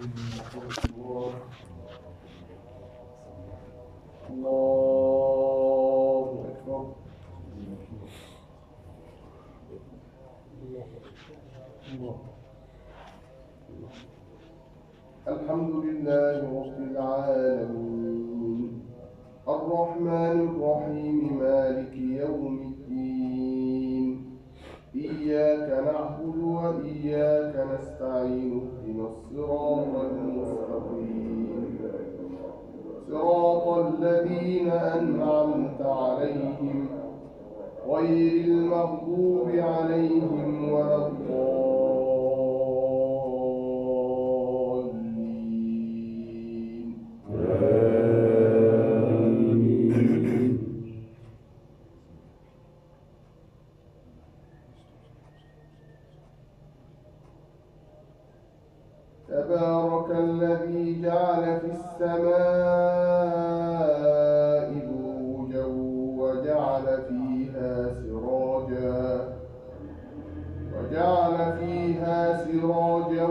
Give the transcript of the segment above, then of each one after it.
الله أكبر. الحمد لله رب العالمين الرحمن الرحيم مالك يوم الدين إياك نعبد وإياك نستعين اهدنا الصراط المستقيم صراط الذين أنعمت عليهم غير المغضوب عليهم ولا الضالين. تبارك الذي جعل في السماء بروجا وجعل فيها سراجا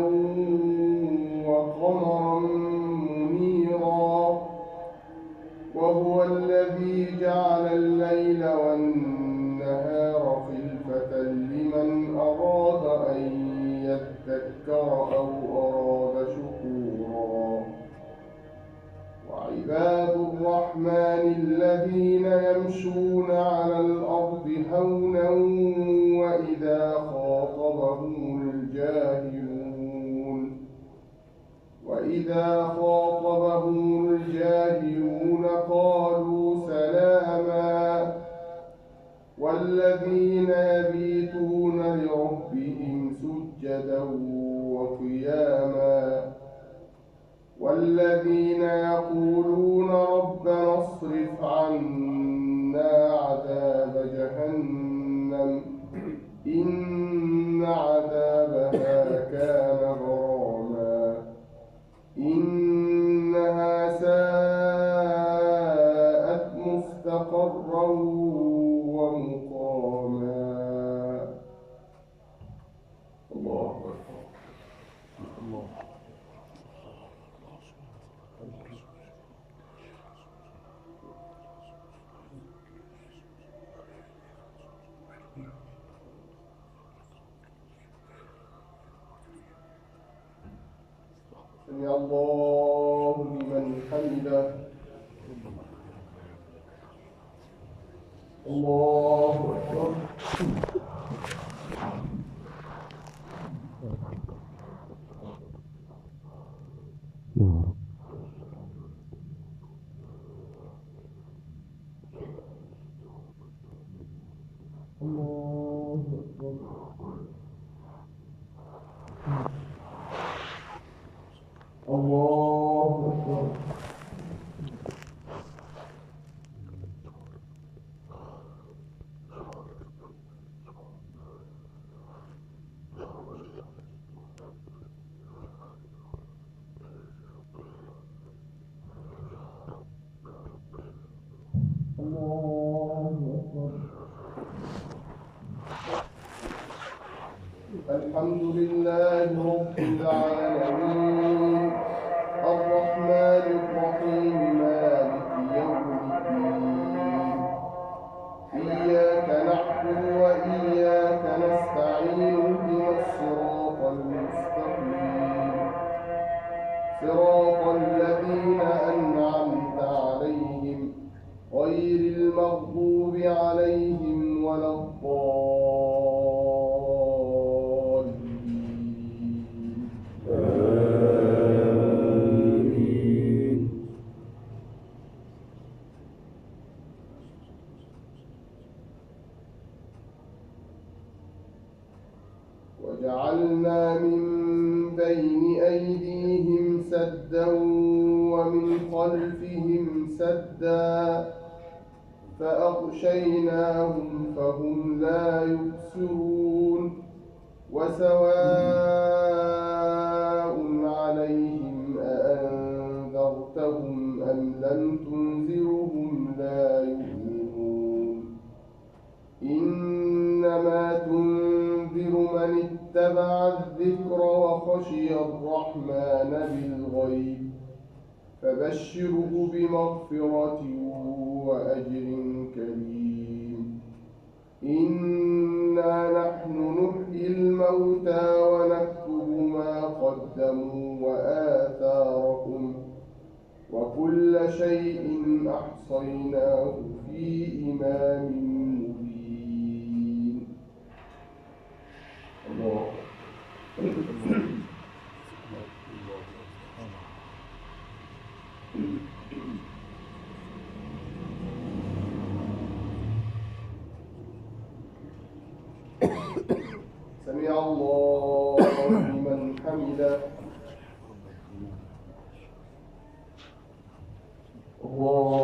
وقمرا منيرا وهو الذي جعل الليل والنهار خلفة لمن أراد أن يذكر أو أراد شكورا وعباد الرحمن الذين يمشون على الأرض هونا وإذا خاطبهم الجاهلون قالوا سلاما والذين يبيتون لربهم سجدا وقياما والذين يقولون ربنا اصرف عنا عذاب جهنم إن عذابها كان غراما إنها ساءت مستقرا ومقاما. الله أكبر. الله سمع الله لمن حمده. الله أكبر. الله أكبر. الله أكبر. الحمد لله رب العالمين الرحمن الرحيم مالك يوم الدين إياك نعبد وإياك نستعين اهدنا الصراط المستقيم صراط الذين أنعمت عليهم غير المغضوب عليهم ولا الضالين. آمين. وجعلنا من بين أيديهم سدا ومن خلفهم سدا فأغشيناهم فهم لا يبصرون وسواء عليهم أأنذرتهم أم لم تنذرهم لا يؤمنون إنما تنذر من اتبع الذكر وخشي الرحمن بالغيب فبشره بمغفرة وأجر كريم. إنا نحن نحيي الموتى ونكتب ما قدموا وآثارهم وكل شيء أحصيناه في إمام مبين. الله. سمع الله لمن حمده. الله